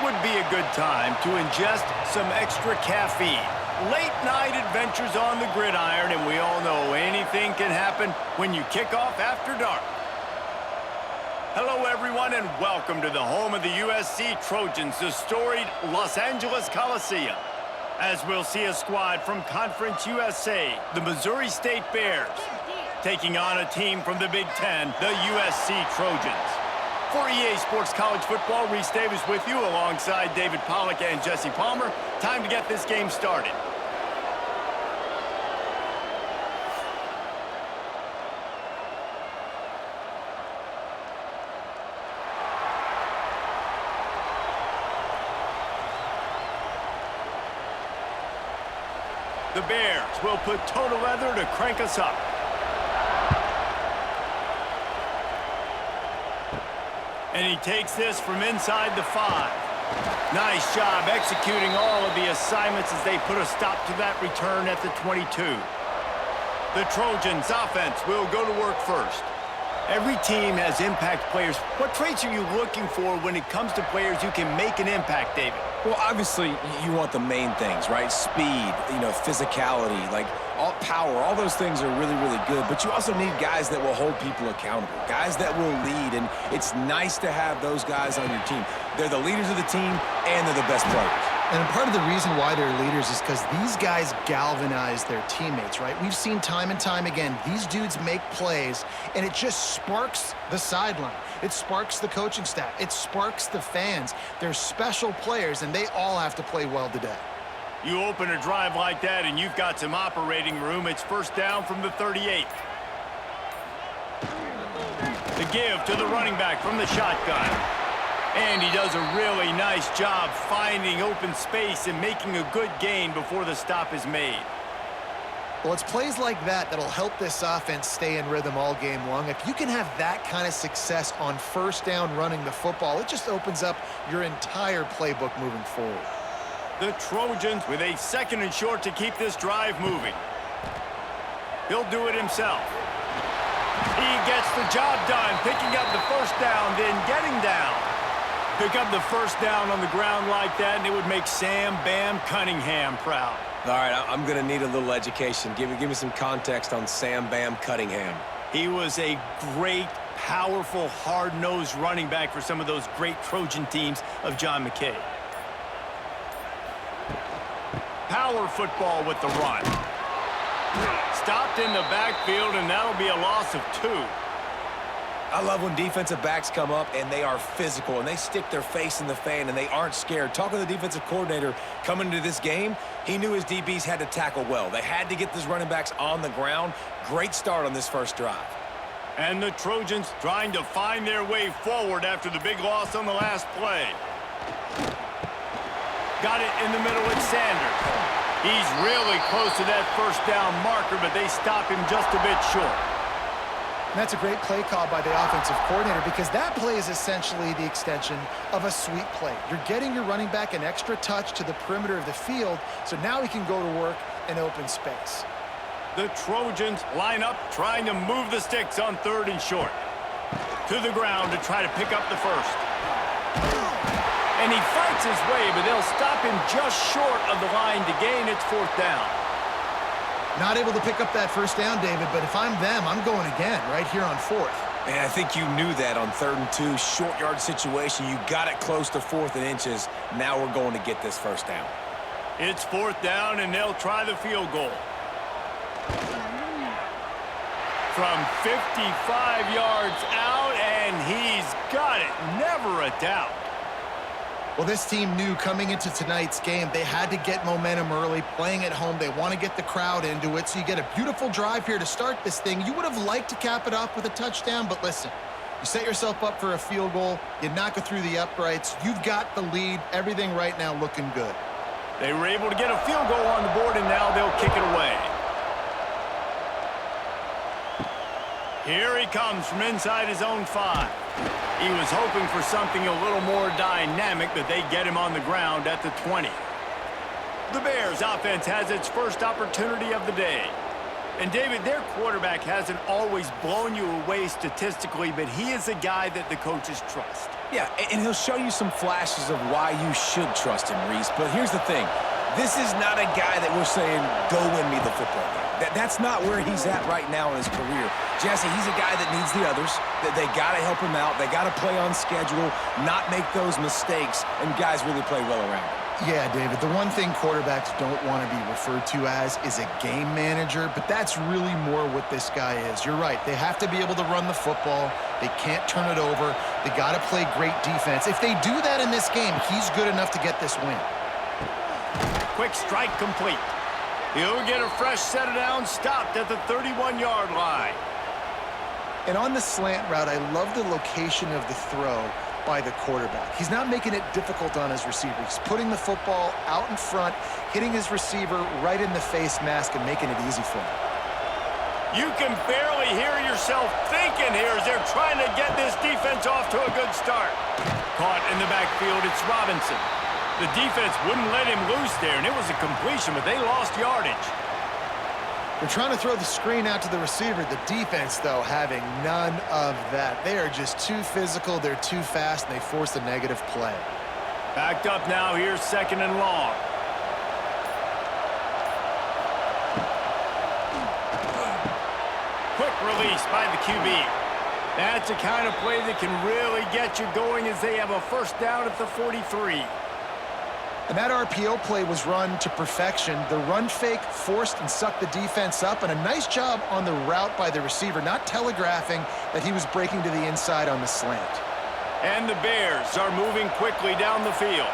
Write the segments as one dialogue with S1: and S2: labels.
S1: would be a good time to ingest some extra caffeine. Late night adventures on the gridiron, and we all know anything can happen when you kick off after dark. Hello, everyone, and welcome to the home of the USC Trojans, the storied Los Angeles Coliseum. As we'll see a squad from Conference USA, the Missouri State Bears, taking on a team from the Big Ten, the USC Trojans. For EA Sports College Football, Reese Davis with you alongside David Pollack and Jesse Palmer. Time to get this game started. The Bears will put total leather to crank us up. And he takes this from inside the 5. Nice job executing all of the assignments as they put a stop to that return at the 22. The Trojans offense will go to work first. Every team has impact players. What traits are you looking for when it comes to players who can make an impact, David?
S2: Well, obviously, you want the main things, right? Speed, physicality, like all power, all those things are really, really good. But you also need guys that will hold people accountable, guys that will lead. And it's nice to have those guys on your team. They're the leaders of the team, and they're the best players.
S3: And part of the reason why they're leaders is because these guys galvanize their teammates, right? We've seen time and time again, these dudes make plays, and it just sparks the sideline. It sparks the coaching staff. It sparks the fans. They're special players, and they all have to play well today.
S1: You open a drive like that, and you've got some operating room. It's first down from the 38. The give to the running back from the shotgun. And he does a really nice job finding open space and making a good gain before the stop is made.
S3: Well, it's plays like that that'll help this offense stay in rhythm all game long. If you can have that kind of success on first down running the football, it just opens up your entire playbook moving forward.
S1: The Trojans with a 2nd and short to keep this drive moving. He'll do it himself. He gets the job done, picking up the first down, then getting down. Pick up the first down on the ground like that, and it would make Sam Bam Cunningham proud.
S2: All right, I'm going to need a little education. Give me some context on Sam Bam Cunningham.
S1: He was a great, powerful, hard-nosed running back for some of those great Trojan teams of John McKay. Power football with the run. Stopped in the backfield, and that'll be a loss of 2.
S2: I love when defensive backs come up and they are physical and they stick their face in the fan and they aren't scared. Talking to the defensive coordinator coming into this game, he knew his DBs had to tackle well. They had to get these running backs on the ground. Great start on this first drive.
S1: And the Trojans trying to find their way forward after the big loss on the last play. Got it in the middle with Sanders. He's really close to that first down marker, but they stop him just a bit short.
S3: And that's a great play call by the offensive coordinator because that play is essentially the extension of a sweep play. You're getting your running back an extra touch to the perimeter of the field, so now he can go to work in open space.
S1: The Trojans line up, trying to move the sticks on 3rd and short. To the ground to try to pick up the first. And he fights his way, but they'll stop him just short of the line to gain. It's 4th down.
S3: Not able to pick up that first down, David, but if I'm them, I'm going again right here on 4th.
S2: Man, I think you knew that on 3rd and 2, short yard situation. You got it close to 4th and inches. Now we're going to get this first down.
S1: It's 4th down, and they'll try the field goal. From 55 yards out, and he's got it. Never a doubt.
S3: Well, this team knew coming into tonight's game they had to get momentum early, playing at home. They want to get the crowd into it, so you get a beautiful drive here to start this thing. You would have liked to cap it off with a touchdown, but listen, you set yourself up for a field goal, you knock it through the uprights, you've got the lead, everything right now looking good.
S1: They were able to get a field goal on the board, and now they'll kick it away. Here he comes from inside his own 5. He was hoping for something a little more dynamic, but they get him on the ground at the 20. The Bears offense has its first opportunity of the day. And, David, their quarterback hasn't always blown you away statistically, but he is a guy that the coaches trust.
S2: Yeah, and he'll show you some flashes of why you should trust him, Reese. But here's the thing. This is not a guy that we're saying, go win me the football game. That's not where he's at right now in his career. Jesse, he's a guy that needs the others. They got to help him out. They got to play on schedule, not make those mistakes, and guys really play well around him.
S3: Yeah, David, the one thing quarterbacks don't want to be referred to as is a game manager, but that's really more what this guy is. You're right. They have to be able to run the football. They can't turn it over. They got to play great defense. If they do that in this game, he's good enough to get this win.
S1: Quick strike complete. He'll get a fresh set down, stopped at the 31-yard line.
S3: And on the slant route, I love the location of the throw by the quarterback. He's not making it difficult on his receiver. He's putting the football out in front, hitting his receiver right in the face mask and making it easy for him.
S1: You can barely hear yourself thinking here as they're trying to get this defense off to a good start. Caught in the backfield, it's Robinson. The defense wouldn't let him loose there, and it was a completion, but they lost yardage.
S3: They're trying to throw the screen out to the receiver. The defense, though, having none of that. They are just too physical, they're too fast, and they force a negative play.
S1: Backed up now, here's 2nd and long. Quick release by the QB. That's the kind of play that can really get you going as they have a first down at the 43.
S3: And that RPO play was run to perfection. The run fake forced and sucked the defense up, and a nice job on the route by the receiver, not telegraphing that he was breaking to the inside on the slant.
S1: And the Bears are moving quickly down the field.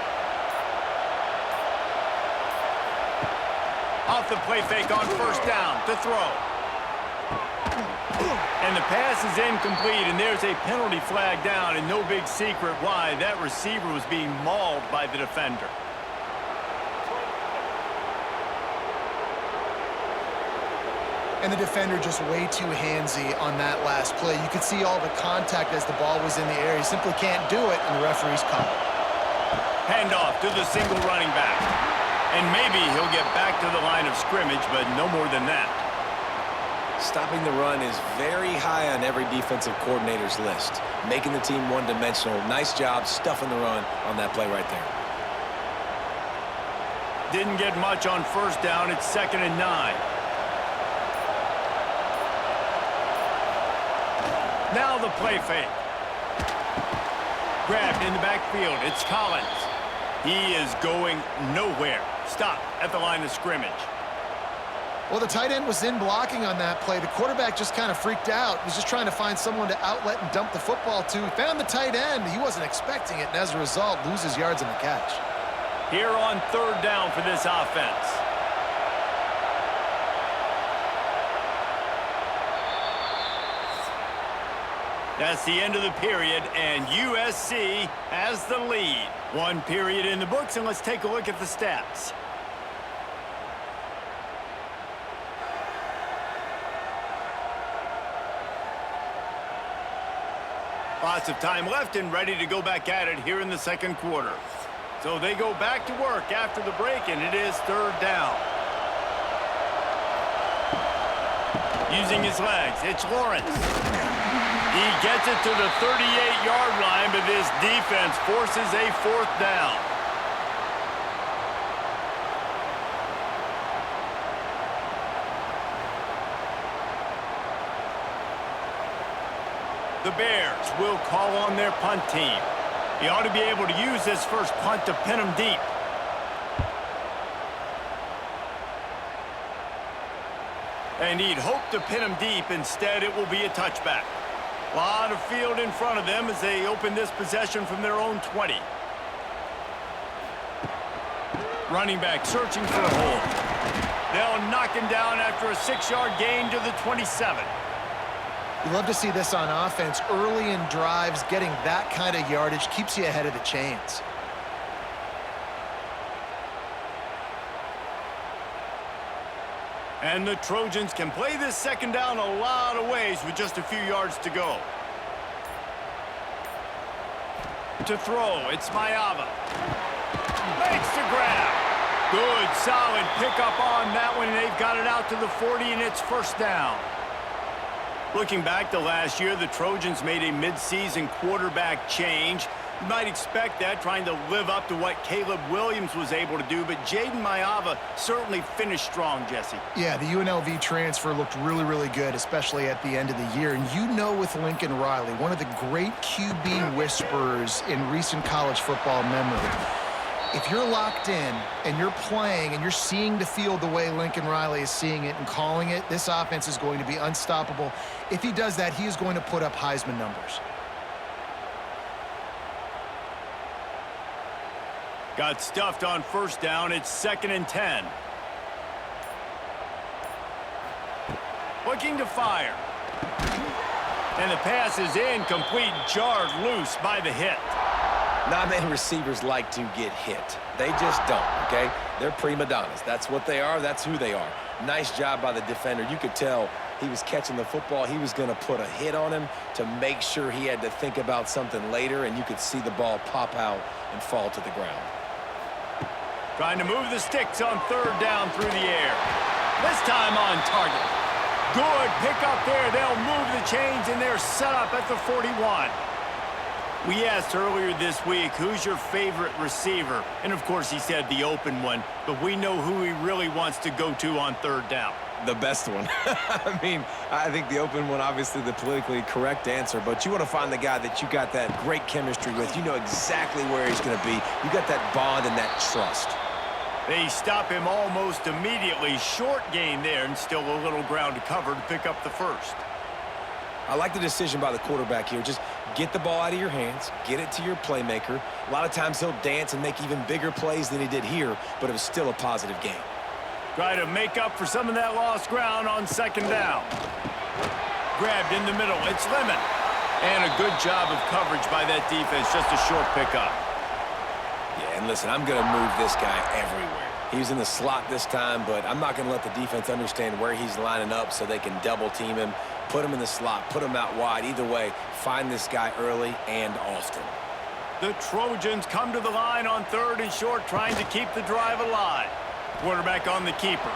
S1: Off the play fake on first down to throw. And the pass is incomplete, and there's a penalty flag down, and no big secret why. That receiver was being mauled by the defender.
S3: And the defender just way too handsy on that last play. You could see all the contact as the ball was in the air. He simply can't do it, and the referee's caught it.
S1: Handoff to the single running back. And maybe he'll get back to the line of scrimmage, but no more than that.
S2: Stopping the run is very high on every defensive coordinator's list. Making the team one-dimensional. Nice job stuffing the run on that play right there.
S1: Didn't get much on first down. It's 2nd and 9. Now the play fake. Grabbed in the backfield. It's Collins. He is going nowhere. Stopped at the line of scrimmage.
S3: Well, the tight end was in blocking on that play. The quarterback just kind of freaked out. He was just trying to find someone to outlet and dump the football to. He found the tight end. He wasn't expecting it, and as a result, loses yards on the catch.
S1: Here on 3rd down for this offense. That's the end of the period, and USC has the lead. 1 period in the books, and let's take a look at the stats. Lots of time left and ready to go back at it here in the 2nd quarter. So they go back to work after the break, and it is 3rd down. Using his legs, it's Lawrence. He gets it to the 38-yard line, but this defense forces a 4th down. The Bears will call on their punt team. He ought to be able to use this first punt to pin him deep. And he'd hope to pin him deep. Instead, it will be a touchback. A lot of field in front of them as they open this possession from their own 20. Running back searching for a hole. They'll knock him down after a 6-yard gain to the 27.
S3: You love to see this on offense. Early in drives, getting that kind of yardage keeps you ahead of the chains.
S1: And the Trojans can play this 2nd down a lot of ways with just a few yards to go. To throw, it's Mayava. Makes the grab. Good, solid pickup on that one. They've got it out to the 40, and it's 1st down. Looking back to last year, the Trojans made a midseason quarterback change. You might expect that, trying to live up to what Caleb Williams was able to do, but Jaden Maiava certainly finished strong, Jesse.
S3: Yeah, the UNLV transfer looked really, really good, especially at the end of the year. And you know, with Lincoln Riley, one of the great QB whisperers in recent college football memory, if you're locked in and you're playing and you're seeing the field the way Lincoln Riley is seeing it and calling it, this offense is going to be unstoppable. If he does that, he is going to put up Heisman numbers.
S1: Got stuffed on first down. It's 2nd and 10. Looking to fire. And the pass is incomplete, jarred loose by the hit.
S2: Not many receivers like to get hit. They just don't, okay? They're prima donnas. That's what they are. That's who they are. Nice job by the defender. You could tell he was catching the football. He was going to put a hit on him to make sure he had to think about something later, and you could see the ball pop out and fall to the ground.
S1: Trying to move the sticks on 3rd down through the air. This time on target. Good pickup there. They'll move the chains, and they're set up at the 41. We asked earlier this week, who's your favorite receiver? And, of course, he said the open one, but we know who he really wants to go to on 3rd down.
S2: The best one. I mean, I think the open one, obviously the politically correct answer, but you want to find the guy that you got that great chemistry with. You know exactly where he's going to be. You got that bond and that trust.
S1: They stop him almost immediately. Short gain there, and still a little ground to cover to pick up the first.
S2: I like the decision by the quarterback here. Just get the ball out of your hands, get it to your playmaker. A lot of times he'll dance and make even bigger plays than he did here, but it was still a positive game.
S1: Try to make up for some of that lost ground on 2nd down. Grabbed in the middle. It's Lemon. And a good job of coverage by that defense. Just a short pickup.
S2: Yeah, and listen, I'm going to move this guy everywhere. He was in the slot this time, but I'm not going to let the defense understand where he's lining up so they can double team him, put him in the slot, put him out wide. Either way, find this guy early and often.
S1: The Trojans come to the line on 3rd and short, trying to keep the drive alive. Quarterback on the keeper.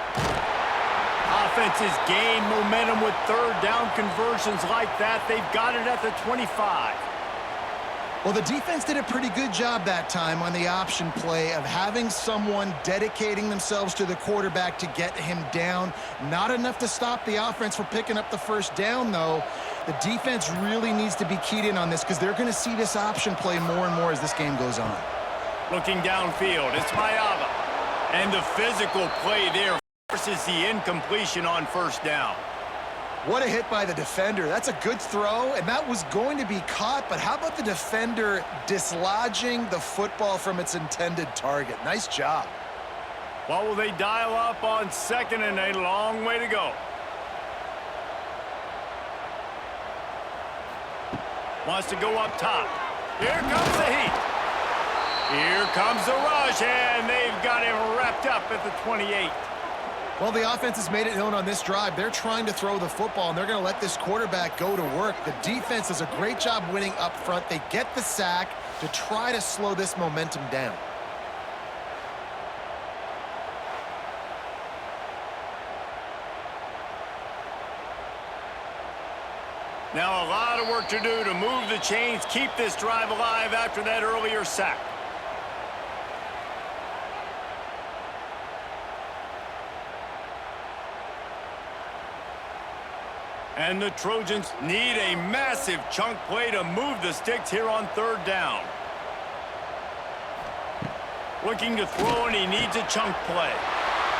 S1: Offenses gain momentum with 3rd down conversions like that. They've got it at the 25.
S3: Well, the defense did a pretty good job that time on the option play of having someone dedicating themselves to the quarterback to get him down. Not enough to stop the offense from picking up the first down, though. The defense really needs to be keyed in on this because they're going to see this option play more and more as this game goes on.
S1: Looking downfield, it's Maiava. And the physical play there forces the incompletion on 1st down.
S3: What a hit by the defender. That's a good throw, and that was going to be caught, but how about the defender dislodging the football from its intended target? Nice job.
S1: What will they dial up on 2nd and a long way to go? Wants to go up top. Here comes the heat. Here comes the rush, and they've got him wrapped up at the 28.
S3: Well, the offense has made it known on this drive. They're trying to throw the football, and they're going to let this quarterback go to work. The defense does a great job winning up front. They get the sack to try to slow this momentum down.
S1: Now a lot of work to do to move the chains, keep this drive alive after that earlier sack. And the Trojans need a massive chunk play to move the sticks here on 3rd down. Looking to throw, and he needs a chunk play.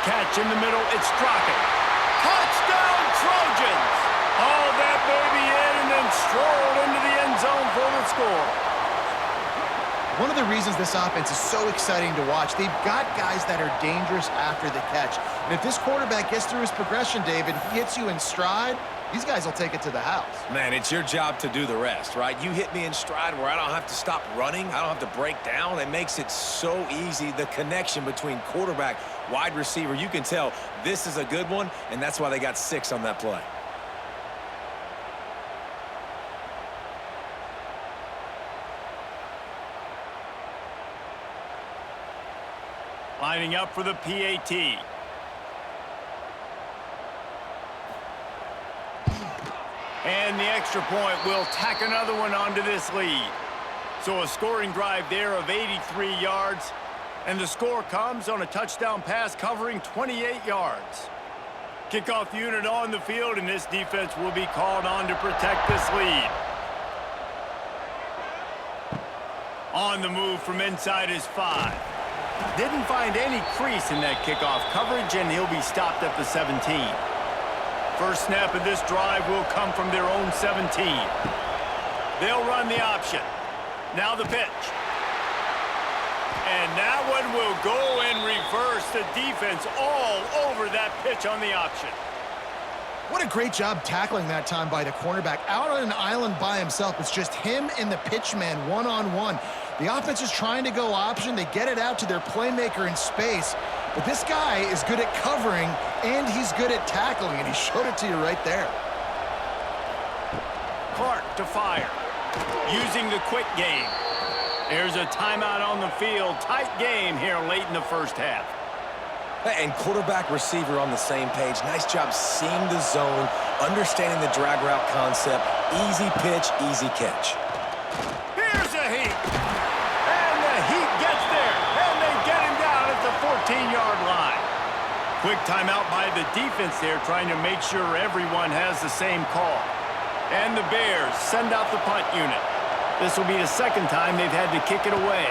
S1: Catch in the middle, it's Straka. Touchdown, Trojans! Haul that baby in and then strolled into the end zone for the score.
S3: One of the reasons this offense is so exciting to watch, they've got guys that are dangerous after the catch. And if this quarterback gets through his progression, David, he hits you in stride, these guys will take it to the house.
S2: Man, it's your job to do the rest, right? You hit me in stride where I don't have to stop running. I don't have to break down. It makes it so easy. The connection between quarterback, wide receiver, you can tell this is a good one, and that's why they got 6 on that play.
S1: Lining up for the PAT. And the extra point will tack another one onto this lead. So a scoring drive there of 83 yards. And the score comes on a touchdown pass covering 28 yards. Kickoff unit on the field, and this defense will be called on to protect this lead. On the move from inside is 5. Didn't find any crease in that kickoff coverage, and he'll be stopped at the 17. First snap of this drive will come from their own 17. They'll run the option. Now the pitch. And that one will go in reverse. The defense all over that pitch on the option.
S3: What a great job tackling that time by the cornerback. Out on an island by himself. It's just him and the pitch man one-on-one. The offense is trying to go option. They get it out to their playmaker in space. But this guy is good at covering, and he's good at tackling, and he showed it to you right there.
S1: Clark to fire. Using the quick game. There's a timeout on the field. Tight game here late in the first half.
S2: And quarterback receiver on the same page. Nice job seeing the zone, understanding the drag route concept. Easy pitch, easy catch.
S1: Here's a heat. And the heat gets there. And they get him down at the 14-yard line. Quick timeout by the defense there, trying to make sure everyone has the same call. And the Bears send out the punt unit. This will be the second time they've had to kick it away.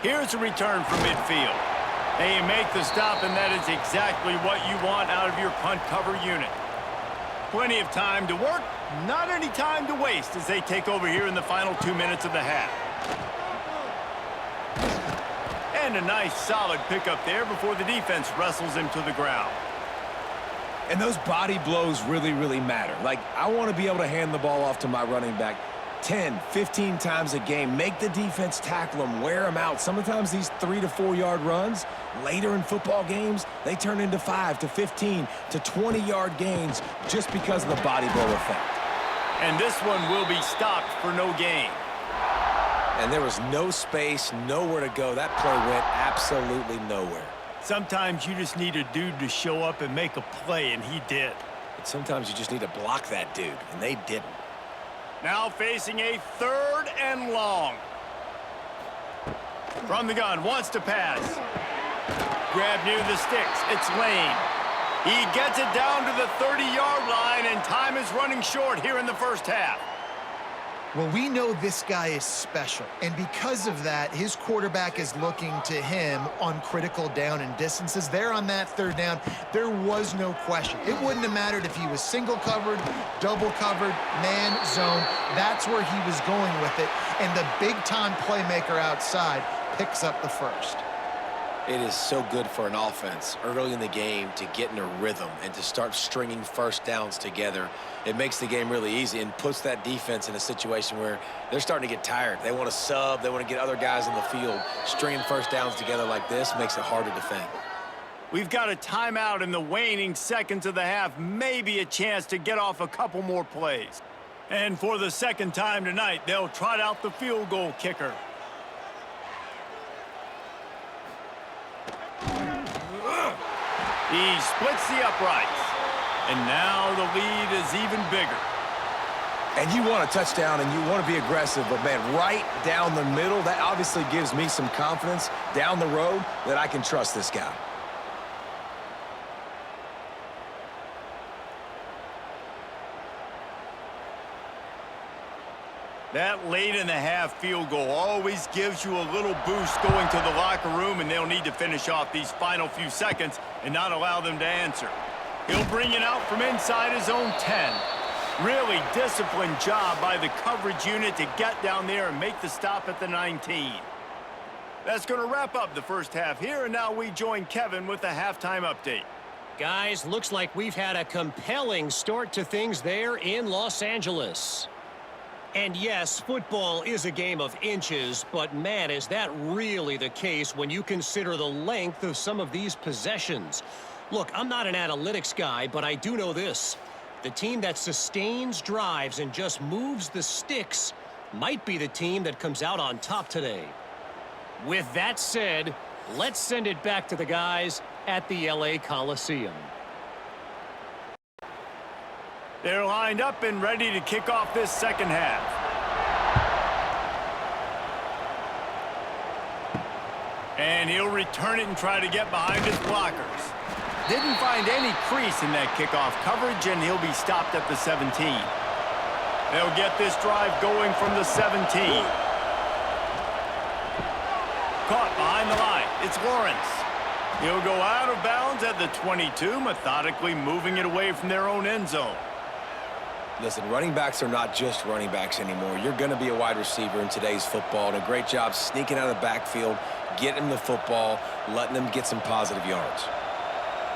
S1: Here's a return from midfield. They make the stop, and that is exactly what you want out of your punt cover unit. Plenty of time to work, not any time to waste as they take over here in the final 2 minutes of the half. And a nice solid pickup there before the defense wrestles him to the ground.
S2: And those body blows really, really matter. Like, I want to be able to hand the ball off to my running back 10, 15 times a game. Make the defense tackle them, wear them out. Sometimes these 3 to 4 yard runs, later in football games, they turn into 5 to 15 to 20-yard gains just because of the body blow effect.
S1: And this one will be stopped for no gain.
S2: And there was no space, nowhere to go. That play went absolutely nowhere.
S1: Sometimes you just need a dude to show up and make a play, and he did.
S2: But sometimes you just need to block that dude, and they didn't.
S1: Now facing a 3rd and long. From the gun, wants to pass. Grab near the sticks, it's Lane. He gets it down to the 30-yard line, and time is running short here in the first half.
S3: Well, we know this guy is special, and because of that, his quarterback is looking to him on critical down and distances. There on that 3rd down, there was no question. It wouldn't have mattered if he was single covered, double covered, man, zone. That's where he was going with it, and the big-time playmaker outside picks up the first.
S2: It is so good for an offense early in the game to get in a rhythm and to start stringing first downs together. It makes the game really easy and puts that defense in a situation where they're starting to get tired. They want to sub. They want to get other guys in the field. Stringing first downs together like this makes it hard to defend.
S1: We've got a timeout in the waning seconds of the half. Maybe a chance to get off a couple more plays. And for the second time tonight, they'll trot out the field goal kicker. He splits the uprights. And now the lead is even bigger.
S2: And you want a touchdown and you want to be aggressive, but man, right down the middle, that obviously gives me some confidence down the road that I can trust this guy.
S1: That late in the half field goal always gives you a little boost going to the locker room, and they'll need to finish off these final few seconds and not allow them to answer. He'll bring it out from inside his own 10. Really disciplined job by the coverage unit to get down there and make the stop at the 19. That's going to wrap up the first half here, and now we join Kevin with the halftime update.
S4: Guys, looks like we've had a compelling start to things there in Los Angeles. And yes, football is a game of inches, but man, is that really the case when you consider the length of some of these possessions. Look, I'm not an analytics guy, but I do know this. The team that sustains drives and just moves the sticks might be the team that comes out on top today. With that said, let's send it back to the guys at the LA Coliseum.
S1: They're lined up and ready to kick off this second half. And he'll return it and try to get behind his blockers. Didn't find any crease in that kickoff coverage, and he'll be stopped at the 17. They'll get this drive going from the 17. Caught behind the line. It's Lawrence. He'll go out of bounds at the 22, methodically moving it away from their own end zone.
S2: Listen, running backs are not just running backs anymore. You're going to be a wide receiver in today's football, and a great job sneaking out of the backfield, getting them the football, letting them get some positive yards.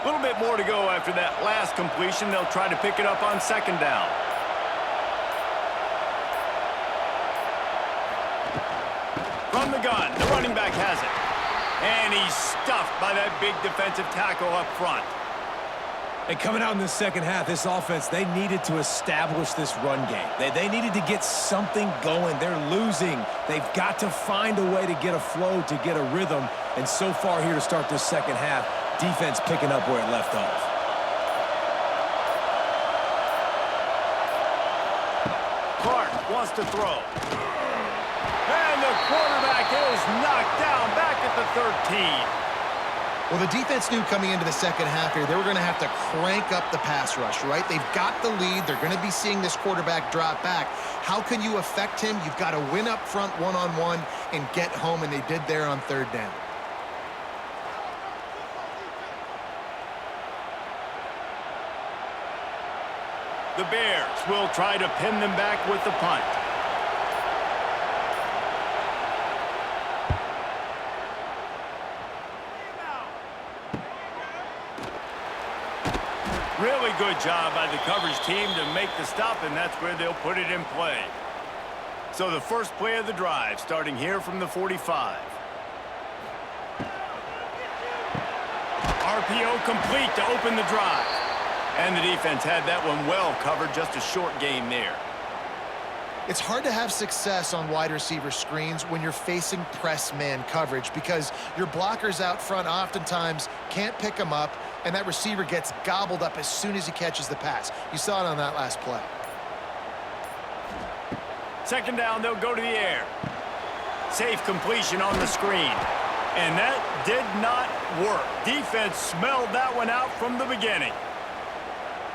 S1: A little bit more to go after that last completion. They'll try to pick it up on second down. From the gun, the running back has it. And he's stuffed by that big defensive tackle up front.
S2: And coming out in the second half, this offense, they needed to establish this run game. They needed to get something going. They're losing. They've got to find a way to get a flow, to get a rhythm. And so far here to start this second half, defense picking up where it left off.
S1: Clark wants to throw. And the quarterback is knocked down back at the 13.
S3: Well, the defense knew coming into the second half here, they were going to have to crank up the pass rush, right? They've got the lead. They're going to be seeing this quarterback drop back. How can you affect him? You've got to win up front one-on-one and get home, and they did there on third down.
S1: The Bears will try to pin them back with the punt. Really good job by the coverage team to make the stop, and that's where they'll put it in play. So the first play of the drive, starting here from the 45. RPO complete to open the drive. And the defense had that one well covered, just a short game there.
S3: It's hard to have success on wide receiver screens when you're facing press man coverage because your blockers out front oftentimes can't pick them up, and that receiver gets gobbled up as soon as he catches the pass. You saw it on that last play.
S1: Second down, they'll go to the air. Safe completion on the screen. And that did not work. Defense smelled that one out from the beginning.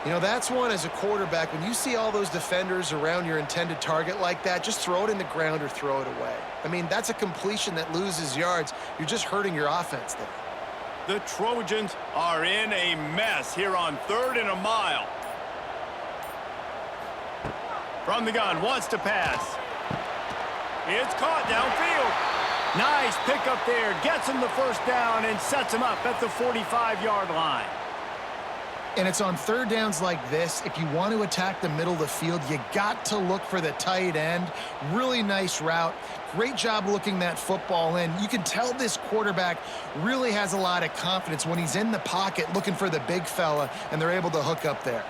S3: You know, that's one as a quarterback, when you see all those defenders around your intended target like that, just throw it in the ground or throw it away. I mean, that's a completion that loses yards. You're just hurting your offense there.
S1: The Trojans are in a mess here on 3rd and a mile. From the gun, wants to pass. It's caught downfield. Nice pickup there. Gets him the first down and sets him up at the 45-yard line.
S3: And it's on third downs like this, if you want to attack the middle of the field, you got to look for the tight end. Really nice route. Great job looking that football in. You can tell this quarterback really has a lot of confidence when he's in the pocket looking for the big fella, and they're able to hook up there.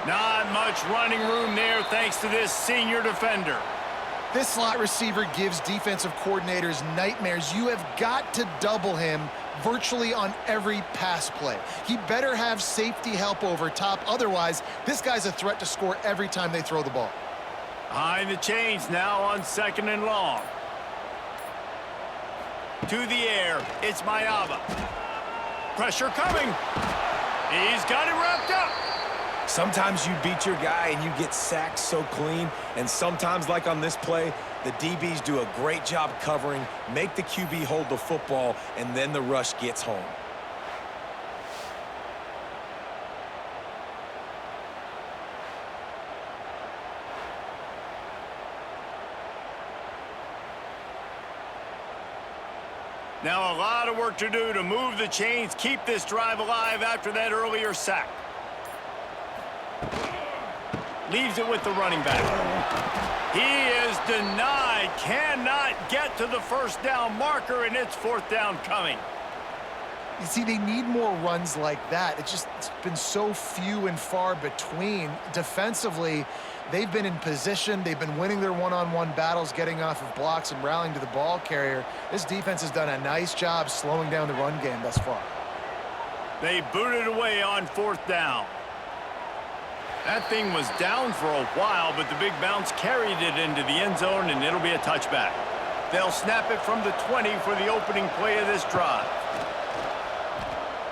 S1: Not much running room there thanks to this senior defender.
S3: This slot receiver gives defensive coordinators nightmares. You have got to double him virtually on every pass play. He better have safety help over top. Otherwise, this guy's a threat to score every time they throw the ball.
S1: Behind the chains now on 2nd and long. To the air, it's Mayaba. Pressure coming. He's got it wrapped up.
S2: Sometimes you beat your guy and you get sacked so clean, and sometimes, like on this play, the DBs do a great job covering, make the QB hold the football, and then the rush gets home.
S1: Now a lot of work to do to move the chains, keep this drive alive after that earlier sack. Leaves it with the running back. He is denied, cannot get to the first down marker, and it's 4th down coming.
S3: You see, they need more runs like that. It's been so few and far between. Defensively, they've been in position. They've been winning their one-on-one battles, getting off of blocks and rallying to the ball carrier. This defense has done a nice job slowing down the run game thus far.
S1: They booted away on 4th down. That thing was down for a while, but the big bounce carried it into the end zone, and it'll be a touchback. They'll snap it from the 20 for the opening play of this drive.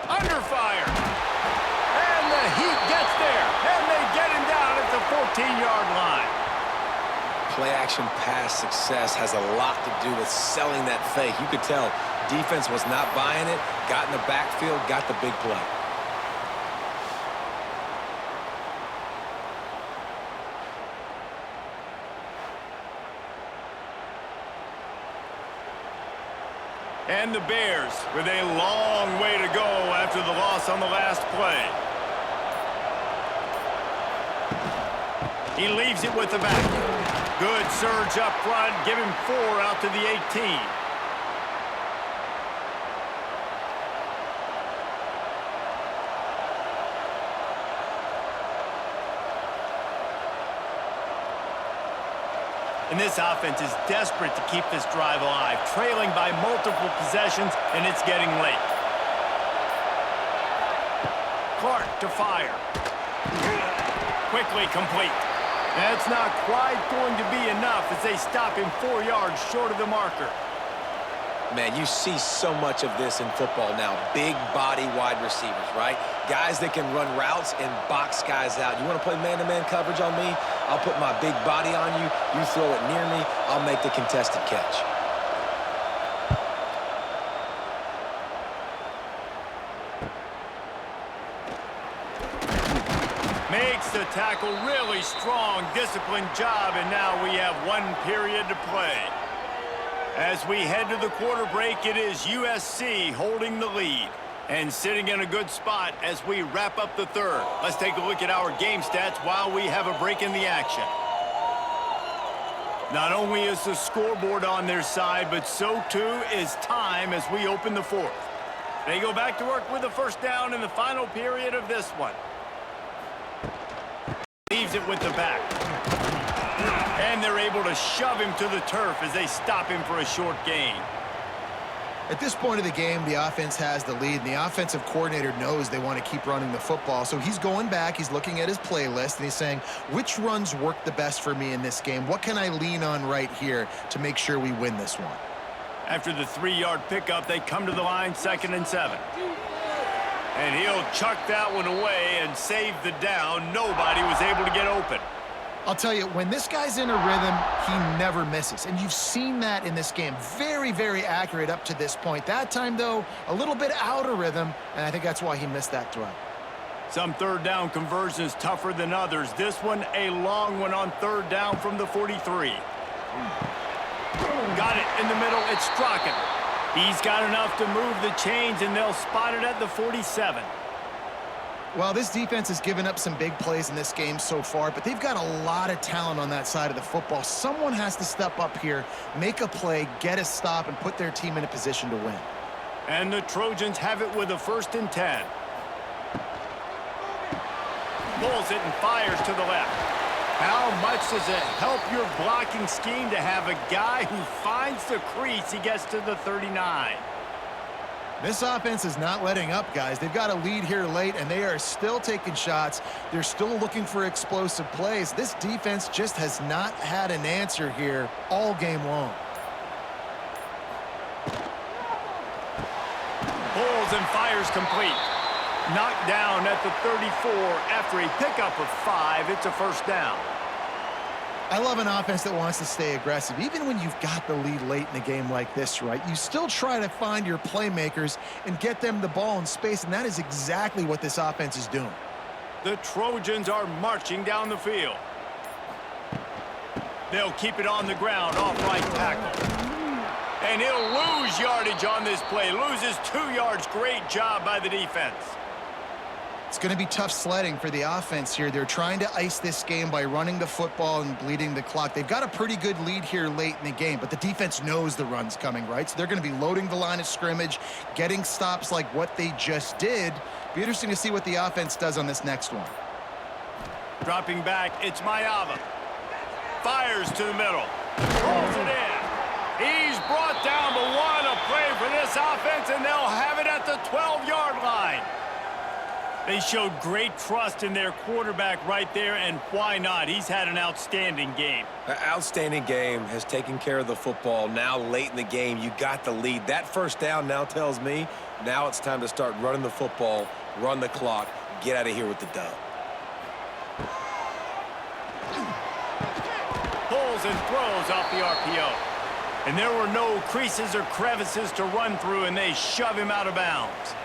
S1: Under fire. And the Heat gets there, and they get him down at the 14-yard line.
S2: Play-action pass success has a lot to do with selling that fake. You could tell defense was not buying it, got in the backfield, got the big play.
S1: And the Bears with a long way to go after the loss on the last play. He leaves it with the back. Good surge up front. Give him 4 out to the 18. And this offense is desperate to keep this drive alive, trailing by multiple possessions, and it's getting late. Clark to fire. Quickly complete. That's not quite going to be enough as they stop him 4 yards short of the marker.
S2: Man, you see so much of this in football now. Big body wide receivers, right? Guys that can run routes and box guys out. You want to play man-to-man coverage on me? I'll put my big body on you. You throw it near me, I'll make the contested catch.
S1: Makes the tackle really strong, disciplined job, and now we have 1 period to play. As we head to the quarter break, it is USC holding the lead and sitting in a good spot as we wrap up the 3rd. Let's take a look at our game stats while we have a break in the action. Not only is the scoreboard on their side, but so too is time as we open the 4th. They go back to work with the 1st down in the final period of this one. Leaves it with the back. And they're able to shove him to the turf as they stop him for a short gain.
S3: At this point of the game, the offense has the lead, and the offensive coordinator knows they want to keep running the football. So he's going back, he's looking at his playlist, and he's saying, which runs work the best for me in this game? What can I lean on right here to make sure we win this one?
S1: After the 3-yard pickup, they come to the line 2nd and 7. And he'll chuck that one away and save the down. Nobody was able to get open.
S3: I'll tell you, when this guy's in a rhythm, he never misses. And you've seen that in this game. Very, very accurate up to this point. That time, though, a little bit out of rhythm, and I think that's why he missed that throw.
S1: Some 3rd down conversions tougher than others. This one, a long one on 3rd down from the 43. Got it in the middle. It's Strachan. He's got enough to move the chains, and they'll spot it at the 47.
S3: Well, this defense has given up some big plays in this game so far, but they've got a lot of talent on that side of the football. Someone has to step up here, make a play, get a stop, and put their team in a position to win.
S1: And the Trojans have it with a 1st and 10. Pulls it and fires to the left. How much does it help your blocking scheme to have a guy who finds the crease? He gets to the 39.
S3: This offense is not letting up, guys. They've got a lead here late, and they are still taking shots. They're still looking for explosive plays. This defense just has not had an answer here all game long.
S1: Pulls and fires complete. Knocked down at the 34 after a pickup of 5. It's a 1st down.
S3: I love an offense that wants to stay aggressive. Even when you've got the lead late in the game like this, right, you still try to find your playmakers and get them the ball in space, and that is exactly what this offense is doing.
S1: The Trojans are marching down the field. They'll keep it on the ground off right tackle. And he'll lose yardage on this play. Loses 2 yards. Great job by the defense.
S3: It's going to be tough sledding for the offense here. They're trying to ice this game by running the football and bleeding the clock. They've got a pretty good lead here late in the game, but the defense knows the run's coming, right? So they're going to be loading the line of scrimmage, getting stops like what they just did. Be interesting to see what the offense does on this next one.
S1: Dropping back, it's Mayava. Fires to the middle. Rolls it in. He's brought down, but what a play for this offense, and they'll have it at the 12-yard line. They showed great trust in their quarterback right there, and why not? He's had an outstanding game.
S2: An outstanding game, has taken care of the football. Now late in the game, you got the lead. That first down now tells me now it's time to start running the football, run the clock, get out of here with the dub.
S1: Pulls and throws off the RPO. And there were no creases or crevices to run through, and they shove him out of bounds.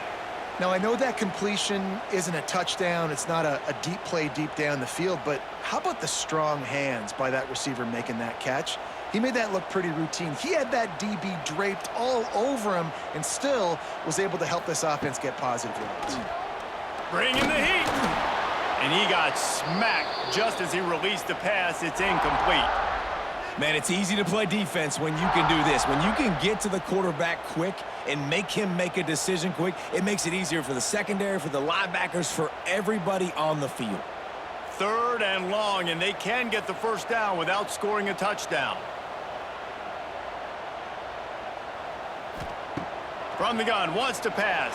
S3: Now, I know that completion isn't a touchdown. It's not a deep play deep down the field, but how about the strong hands by that receiver making that catch? He made that look pretty routine. He had that DB draped all over him and still was able to help this offense get positive yards.
S1: Bring in the heat. And he got smacked just as he released the pass. It's incomplete.
S2: Man, it's easy to play defense when you can do this. When you can get to the quarterback quick and make him make a decision quick, it makes it easier for the secondary, for the linebackers, for everybody on the field.
S1: 3rd and long, and they can get the first down without scoring a touchdown. From the gun, wants to pass.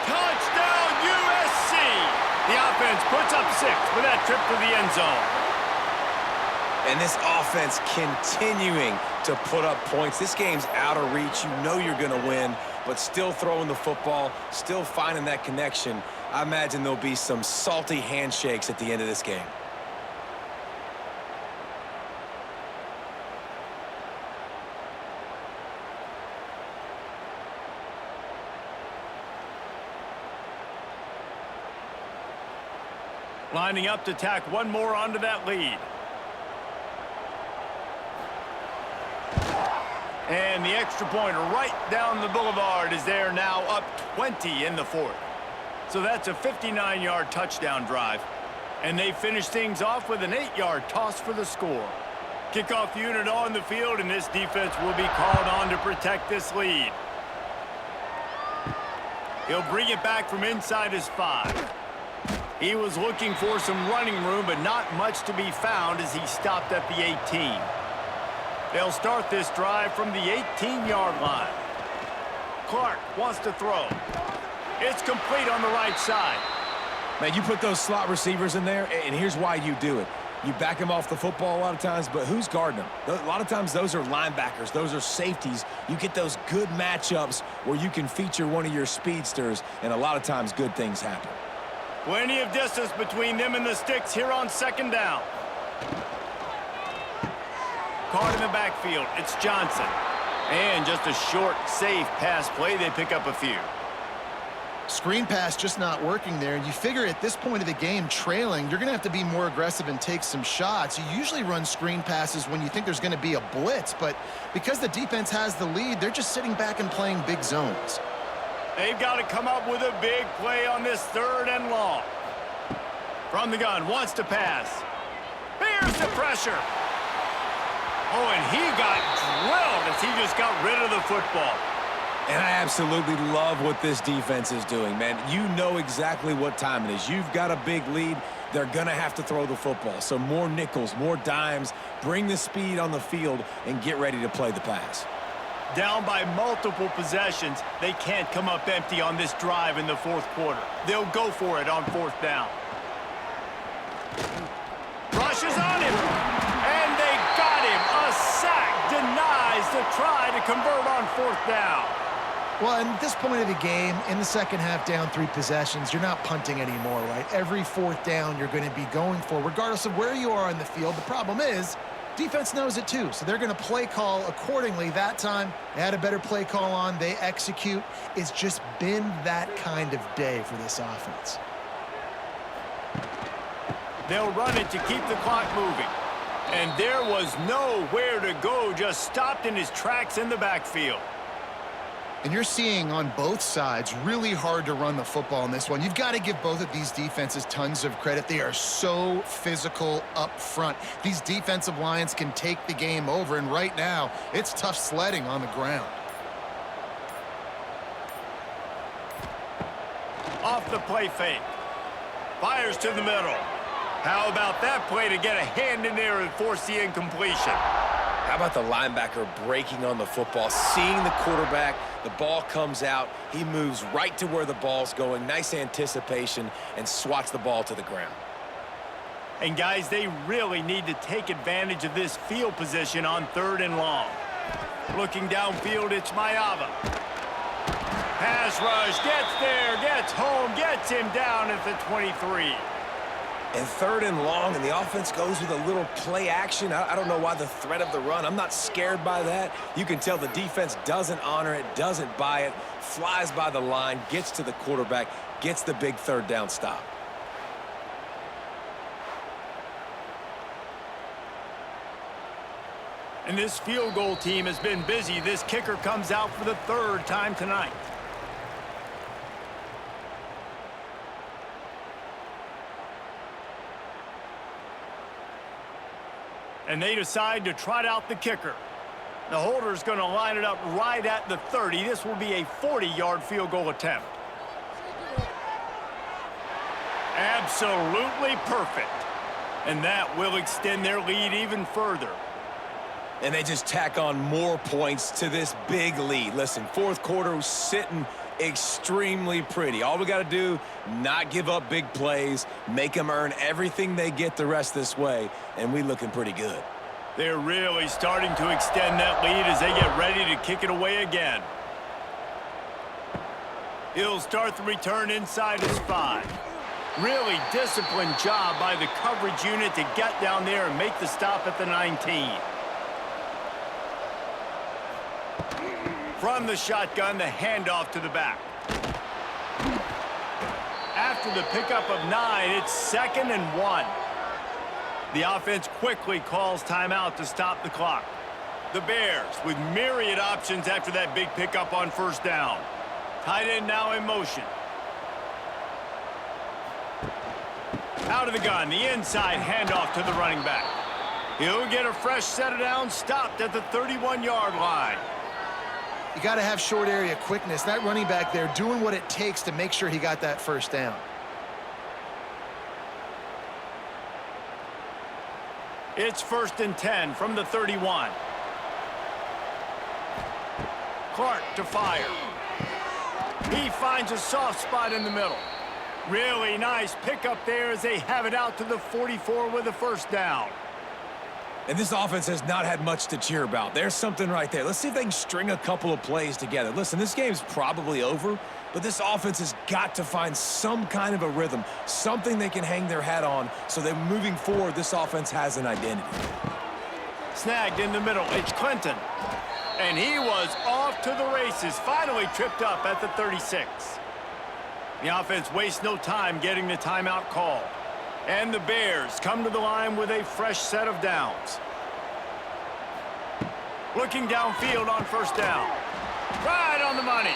S1: Touchdown, USC! The offense puts up 6 with that trip to the end zone.
S2: And this offense continuing to put up points. This game's out of reach. You know you're going to win, but still throwing the football, still finding that connection. I imagine there'll be some salty handshakes at the end of this game.
S1: Lining up to tack one more onto that lead. And the extra pointer right down the boulevard is there now, up 20 in the 4th. So that's a 59-yard touchdown drive. And they finish things off with an 8-yard toss for the score. Kickoff unit on the field, and this defense will be called on to protect this lead. He'll bring it back from inside his 5. He was looking for some running room, but not much to be found as he stopped at the 18. They'll start this drive from the 18-yard line. Clark wants to throw. It's complete on the right side.
S2: Man, you put those slot receivers in there, and here's why you do it. You back them off the football a lot of times, but who's guarding them? A lot of times those are linebackers. Those are safeties. You get those good matchups where you can feature one of your speedsters, and a lot of times good things happen.
S1: Plenty of distance between them and the sticks here on 2nd down. Caught in the backfield, it's Johnson. And just a short, safe pass play, they pick up a few.
S3: Screen pass just not working there. And you figure at this point of the game, trailing, you're going to have to be more aggressive and take some shots. You usually run screen passes when you think there's going to be a blitz, but because the defense has the lead, they're just sitting back and playing big zones.
S1: They've got to come up with a big play on this 3rd and long. From the gun, wants to pass. Here's the pressure. Oh, and he got drilled as he just got rid of the football.
S2: And I absolutely love what this defense is doing, man. You know exactly what time it is. You've got a big lead. They're going to have to throw the football. So more nickels, more dimes, bring the speed on the field, and get ready to play the pass.
S1: Down by multiple possessions, they can't come up empty on this drive in the 4th quarter. They'll go for it on 4th down. Rushes on him, and they got him. A sack denies the try to convert on 4th down.
S3: Well, at this point of the game, in the second half, down 3 possessions, you're not punting anymore, right? Every 4th down you're going to be going for, regardless of where you are on the field. The problem is, defense knows it too, so they're going to play call accordingly. That time, they had a better play call on. They execute. It's just been that kind of day for this offense.
S1: They'll run it to keep the clock moving. And there was nowhere to go, just stopped in his tracks in the backfield.
S3: And you're seeing on both sides really hard to run the football in this one. You've got to give both of these defenses tons of credit. They are so physical up front. These defensive lines can take the game over, and right now, it's tough sledding on the ground.
S1: Off the play fake. Fires to the middle. How about that play to get a hand in there and force the incompletion?
S2: How about the linebacker breaking on the football, seeing the quarterback, the ball comes out, he moves right to where the ball's going, nice anticipation, and swats the ball to the ground.
S1: And guys, they really need to take advantage of this field position on 3rd and long. Looking downfield, it's Mayava. Pass rush, gets there, gets home, gets him down at the 23.
S2: And 3rd and long, and the offense goes with a little play action. I don't know why the threat of the run. I'm not scared by that. You can tell the defense doesn't honor it, doesn't buy it, flies by the line, gets to the quarterback, gets the big 3rd down stop.
S1: And this field goal team has been busy. This kicker comes out for the 3rd time tonight. And they decide to trot out the kicker. The holder's going to line it up right at the 30. This will be a 40-yard field goal attempt. Absolutely perfect. And that will extend their lead even further.
S2: And they just tack on more points to this big lead. Listen, 4th quarter was sitting extremely pretty. All we got to do, not give up big plays, make them earn everything they get the rest this way, and we looking pretty good.
S1: They're really starting to extend that lead as they get ready to kick it away again. He'll start the return inside his 5. Really disciplined job by the coverage unit to get down there and make the stop at the 19. From the shotgun, the handoff to the back. After the pickup of 9, it's 2nd and 1. The offense quickly calls timeout to stop the clock. The Bears with myriad options after that big pickup on 1st down. Tight end now in motion. Out of the gun, the inside handoff to the running back. He'll get a fresh set of downs, stopped at the 31-yard line.
S3: You got to have short area quickness. That running back there doing what it takes to make sure he got that 1st down.
S1: It's 1st and 10 from the 31. Clark to fire. He finds a soft spot in the middle. Really nice pickup there as they have it out to the 44 with a 1st down.
S2: And this offense has not had much to cheer about. There's something right there. Let's see if they can string a couple of plays together. Listen, this game's probably over, but this offense has got to find some kind of a rhythm, something they can hang their hat on so that moving forward, this offense has an identity.
S1: Snagged in the middle, it's Clinton. And he was off to the races, finally tripped up at the 36. The offense wastes no time getting the timeout call. And the Bears come to the line with a fresh set of downs. Looking downfield on 1st down. Right on the money.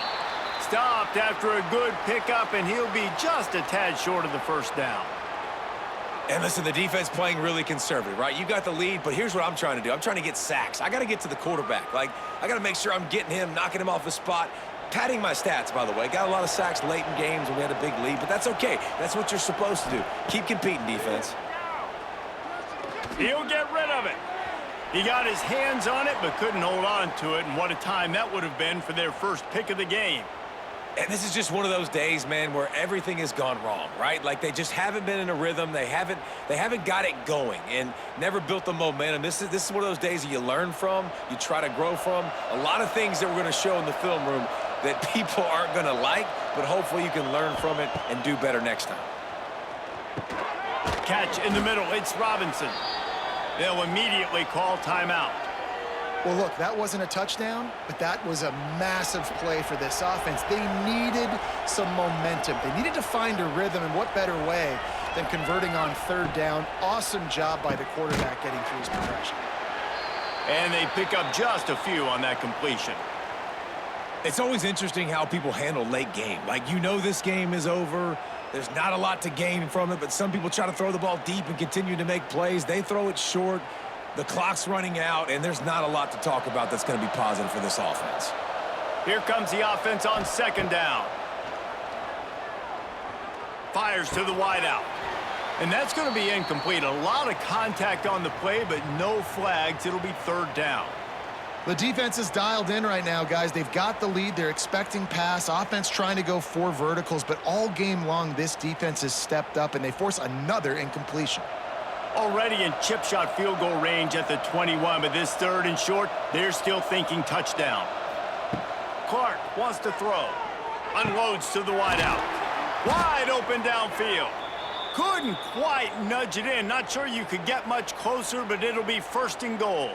S1: Stopped after a good pickup, and he'll be just a tad short of the 1st down.
S2: And listen, the defense playing really conservative, right? You got the lead, but here's what I'm trying to do. I'm trying to get sacks. I got to get to the quarterback. Like, I got to make sure I'm getting him, knocking him off his spot. Padding my stats, by the way. Got a lot of sacks late in games when we had a big lead, but that's okay. That's what you're supposed to do. Keep competing, defense.
S1: He'll get rid of it. He got his hands on it, but couldn't hold on to it, and what a time that would have been for their 1st pick of the game.
S2: And this is just one of those days, man, where everything has gone wrong, right? Like they just haven't been in a rhythm. They haven't got it going and never built the momentum. This is one of those days that you learn from, you try to grow from. A lot of things that we're going to show in the film room that people aren't going to like, but hopefully you can learn from it and do better next time.
S1: Catch in the middle, it's Robinson. They'll immediately call timeout.
S3: Well, look, that wasn't a touchdown, but that was a massive play for this offense. They needed some momentum. They needed to find a rhythm, and what better way than converting on 3rd down. Awesome job by the quarterback getting through his progression.
S1: And they pick up just a few on that completion.
S2: It's always interesting how people handle late game. Like, you know this game is over. There's not a lot to gain from it, but some people try to throw the ball deep and continue to make plays. They throw it short. The clock's running out, and there's not a lot to talk about that's going to be positive for this offense.
S1: Here comes the offense on second down. Fires to the wideout. And that's going to be incomplete. A lot of contact on the play, but no flags. It'll be third down.
S3: The defense is dialed in right now, guys. They've got the lead. They're expecting pass. Offense trying to go 4 verticals, but all game long, this defense has stepped up, and they force another incompletion.
S1: Already in chip shot field goal range at the 21, but this third and short, they're still thinking touchdown. Clark wants to throw. Unloads to the wideout. Wide open downfield. Couldn't quite nudge it in. Not sure you could get much closer, but it'll be first and goal.